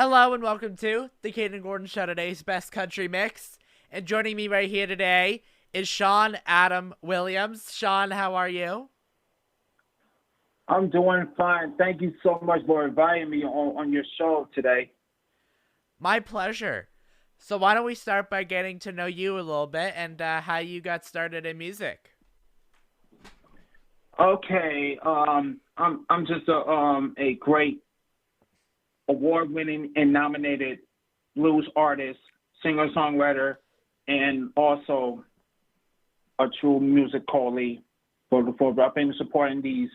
Hello and welcome to the Kayden Gordon Show, today's best country mix. And joining me right here today is Shawn Adam Williams. Shawn, how are you? I'm doing fine. Thank you so much for inviting me on your show today. My pleasure. So why don't we start by getting to know you a little bit and how you got started in music? Okay, I'm just a great award-winning and nominated blues artist, singer-songwriter, and also a true music colleague for I've been supporting these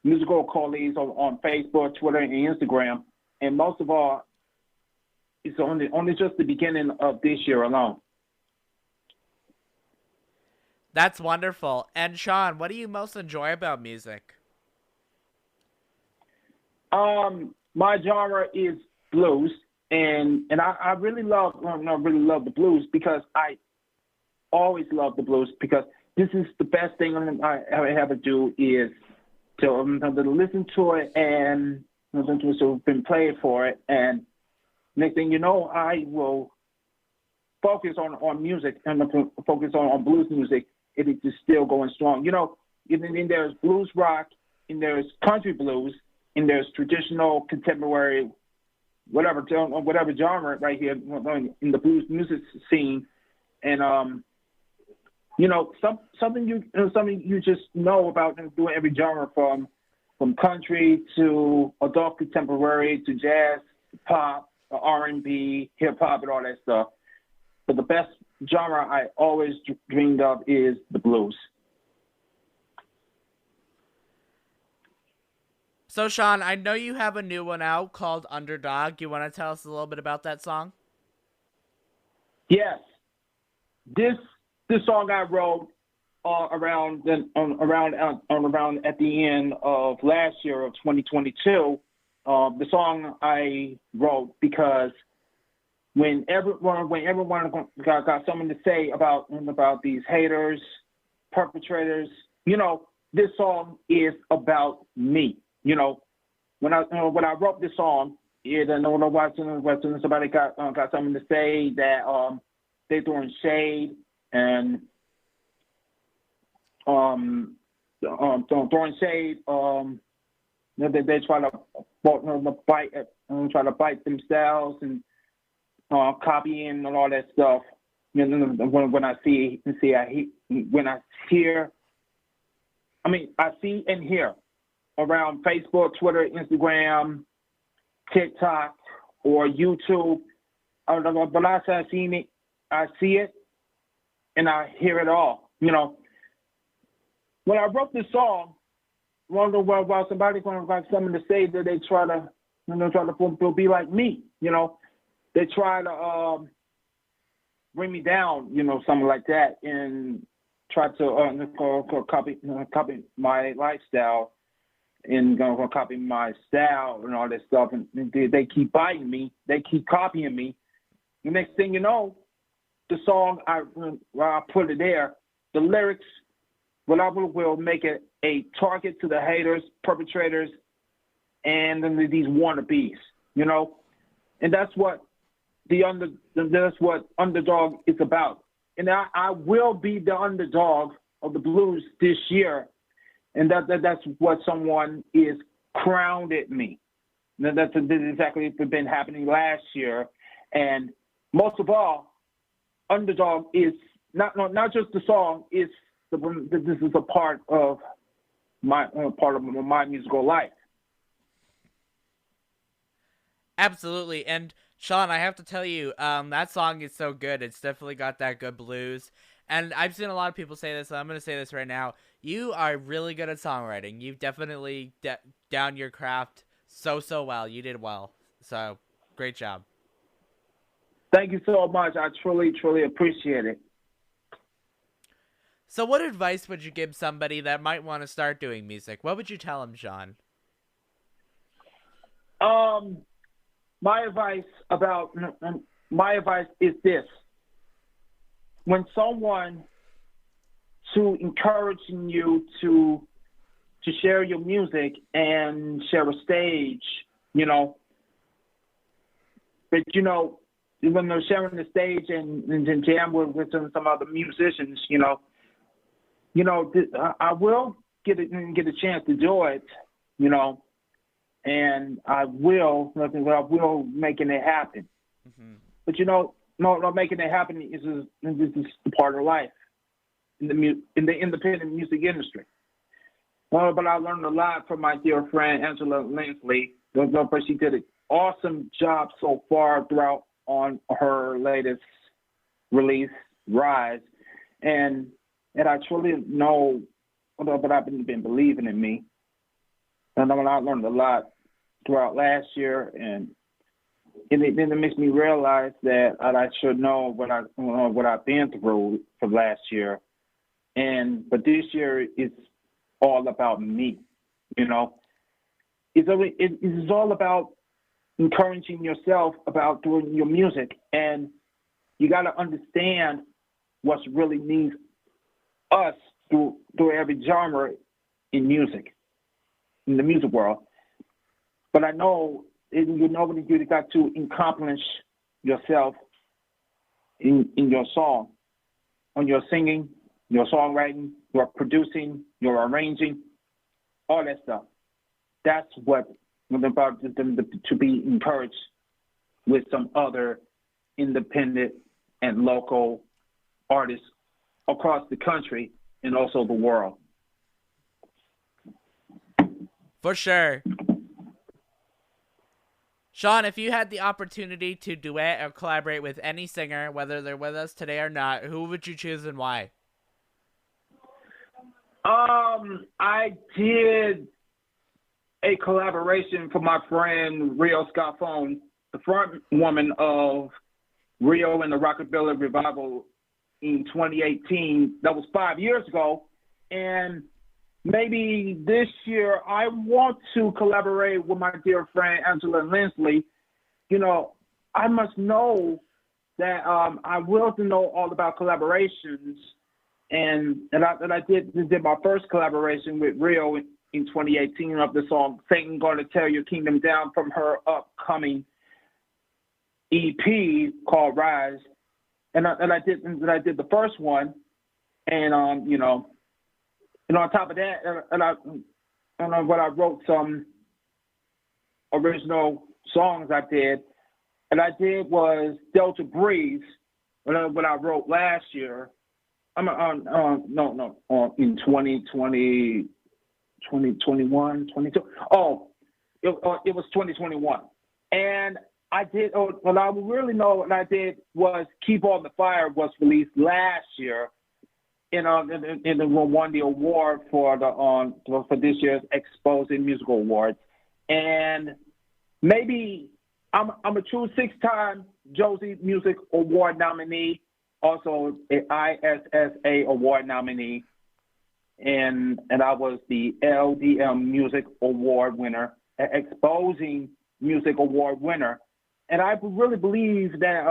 musical colleagues on Facebook, Twitter, and Instagram. And most of all, it's only just the beginning of this year alone. That's wonderful. And Shawn, what do you most enjoy about music? My genre is blues, and I really love the blues because I always love the blues because this is the best thing I ever do is to listen to it and listen to it. So I've been playing for it, and next thing you know, I will focus on music and focus on blues music. It is still going strong. You know, then there's blues rock, and there's country blues, and there's traditional, contemporary, whatever genre right here in the blues music scene. And something you just know about doing every genre from country to adult contemporary to jazz, pop, R&B, hip hop, and all that stuff. But the best genre I always dreamed of is the blues. So Shawn, I know you have a new one out called Underdog. You want to tell us a little bit about that song? Yes, this song I wrote around at the end of last year of 2022. The song I wrote because when everyone got something to say about these haters, perpetrators, this song is about me. When I wrote this song, when somebody got something to say that they throwing shade and throwing shade, they try to bite themselves and copying and all that stuff. When I see and hear around Facebook, Twitter, Instagram, TikTok, or YouTube. The last I seen it, I see it, and I hear it all. When I wrote this song, while somebody's going to have something to say, that they try to be like me. They try to bring me down, something like that, and try to copy my lifestyle and gonna copy my style and all that stuff. And they keep biting me. They keep copying me. The next thing you know, the song I put it there, the lyrics, will make it a target to the haters, perpetrators, and then these wannabes. And that's what Underdog is about. And I will be the underdog of the blues this year. And that's what someone is crowned at me. And that's exactly what's been happening last year. And most of all, Underdog is not just the song. This is a part of my musical life. Absolutely. And Shawn, I have to tell you, that song is so good. It's definitely got that good blues. And I've seen a lot of people say this, and I'm going to say this right now. You are really good at songwriting. You've definitely down your craft so well. You did well. So, great job. Thank you so much. I truly appreciate it. So what advice would you give somebody that might want to start doing music? What would you tell them, Shawn? My advice is this. When someone to encouraging you to share your music and share a stage, but when they're sharing the stage and jam with some other musicians, I will get a chance to do it, and I will making it happen. Mm-hmm. But no, making it happen is part of life in the independent music industry. Well, but I learned a lot from my dear friend Angela Linsley. She did an awesome job so far throughout on her latest release, Rise, and I truly know, but I've been believing in me, and I learned a lot throughout last year, and it makes me realize that I should know what I've been through for last year, but this year is all about me, It's all about encouraging yourself about doing your music, and you got to understand what really needs us through every genre in music, in the music world. But I know you got to accomplish yourself in your song, on your singing, your songwriting, your producing, your arranging, all that stuff. That's what I'm about to be encouraged with some other independent and local artists across the country and also the world. For sure. Shawn, if you had the opportunity to duet or collaborate with any singer, whether they're with us today or not, who would you choose and why? I did a collaboration for my friend Rio Scarfone, the front woman of Rio and the Rockabilly Revival in 2018. That was 5 years ago. And maybe this year I want to collaborate with my dear friend Angela Linsley. I must know that I will to know all about collaborations. And I did my first collaboration with Rio in 2018 of the song "Satan Gonna Tear Your Kingdom Down" from her upcoming EP called Rise. And I did the first one, and on top of that, and I wrote some original songs I did, and I did was Delta Breeze, what I wrote last year. In 2020, 2021, 22. Oh, it was 2021. And I did, what I really know what I did was Keep on the Fire was released last year. And won the award for this year's X-Poze-ing Music Award. And maybe I'm a true 6-time Josie Music Award nominee, also an ISSA Award nominee, and I was the LDM Music Award Winner, X-Poze-ing Music Award Winner. And I really believe that,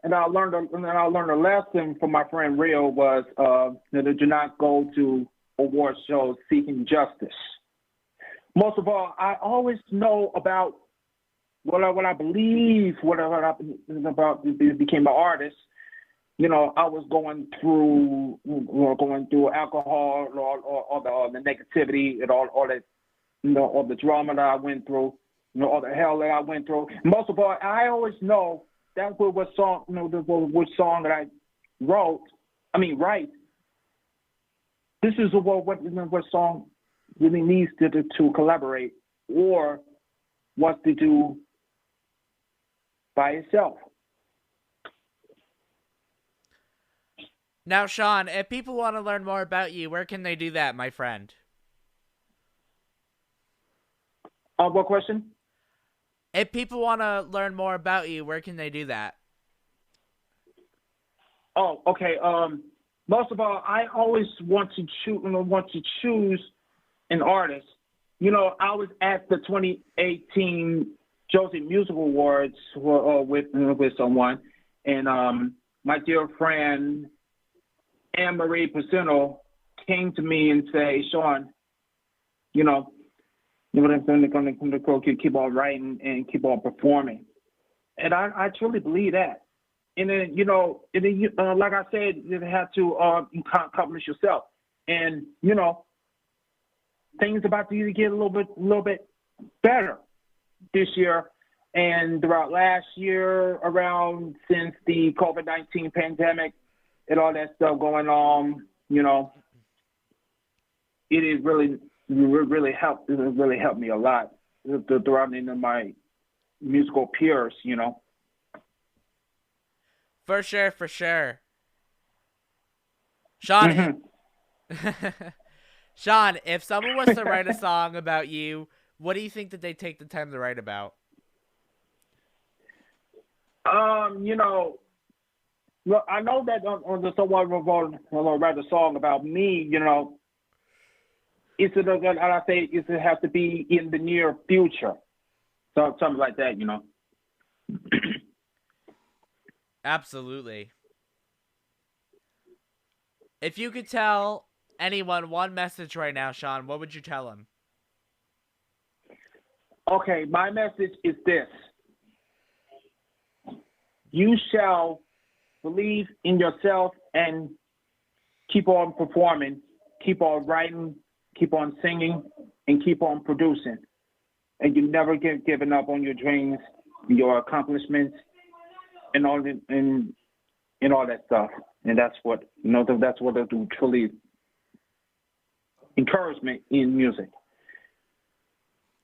and I learned a lesson from my friend Rio was that do not go to award shows seeking justice. Most of all, I always know about what I believe, what about became an artist. I was going through alcohol, all the negativity, and all that, all the drama that I went through, all the hell that I went through. Most of all, I always know that's what song, what song that I write. This is what song really needs to collaborate or what to do by itself. Now, Shawn, if people want to learn more about you, where can they do that, my friend? What question? If people want to learn more about you, where can they do that? Oh, okay. Most of all, I always want to choose an artist. I was at the 2018 Josie Music Awards with someone, and my dear friend Anne-Marie Pacino came to me and say, Shawn, I'm going to keep on writing and keep on performing. And I truly believe that. And then, like I said, you have to accomplish yourself. And, things about to get a little bit better this year and throughout last year around since the COVID-19 pandemic and all that stuff going on, it is really helped. It really helped me a lot throughout into my musical peers, For sure. Shawn, Shawn, if someone was to write a song about you, what do you think that they take the time to write about? Look, I know that on someone will write a song about me, it's it has to be in the near future, so something like that, Absolutely. If you could tell anyone one message right now, Shawn, what would you tell them? Okay, my message is this. You shall believe in yourself and keep on performing, keep on writing, keep on singing, and keep on producing. And you never get given up on your dreams, your accomplishments, and all that stuff. And that's what that's what truly encouragement in music.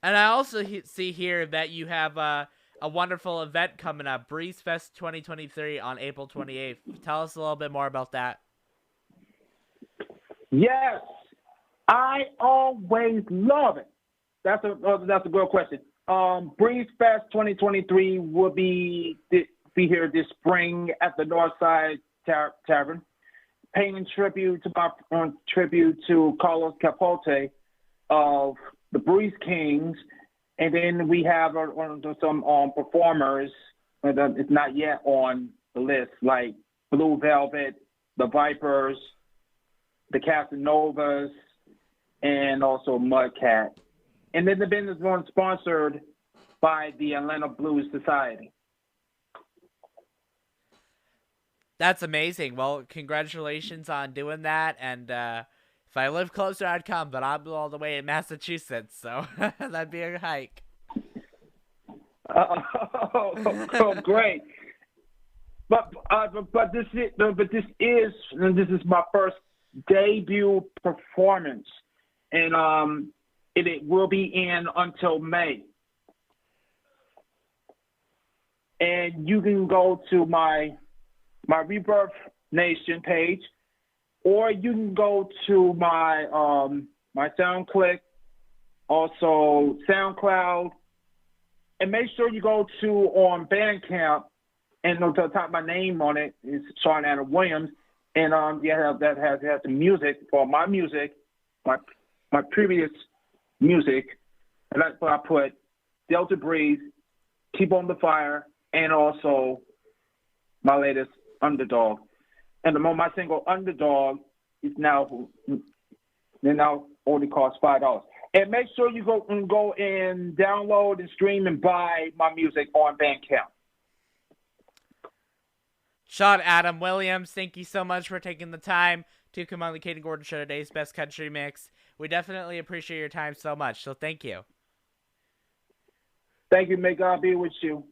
And I also see here that you have a wonderful event coming up, BreezeFest 2023 on April 28th. Tell us a little bit more about that. Yes, I always love it. That's a good question. BreezeFest 2023 will be here this spring at the Northside Tavern, paying tribute to Carlos Capote of the Breeze Kings, and then we have some performers that is not yet on the list, like Blue Velvet, the Vipers, the Casanovas, and also Mudcat. And then the event is one sponsored by the Atlanta Blues Society. That's amazing. Well, congratulations on doing that. And if I live closer, I'd come, but I'm all the way in Massachusetts, so that'd be a hike. Oh, great! But this is my first debut performance, and it will be in until May. And you can go to my Rebirth Nation page, or you can go to my my SoundClick, also SoundCloud, and make sure you go to on Bandcamp, and on the top of my name on it is Shawn Adam Williams, and that has the music for my music, my previous music, and that's what I put Delta Breeze, Keep on the Fire, and also my latest Underdog. And my single Underdog is now only costs $5. And make sure you go and download and stream and buy my music on Bandcamp. Shawn Adam Williams, thank you so much for taking the time to come on the Kayden Gordon Show, today's Best Country Mix. We definitely appreciate your time so much, so thank you. Thank you. May God be with you.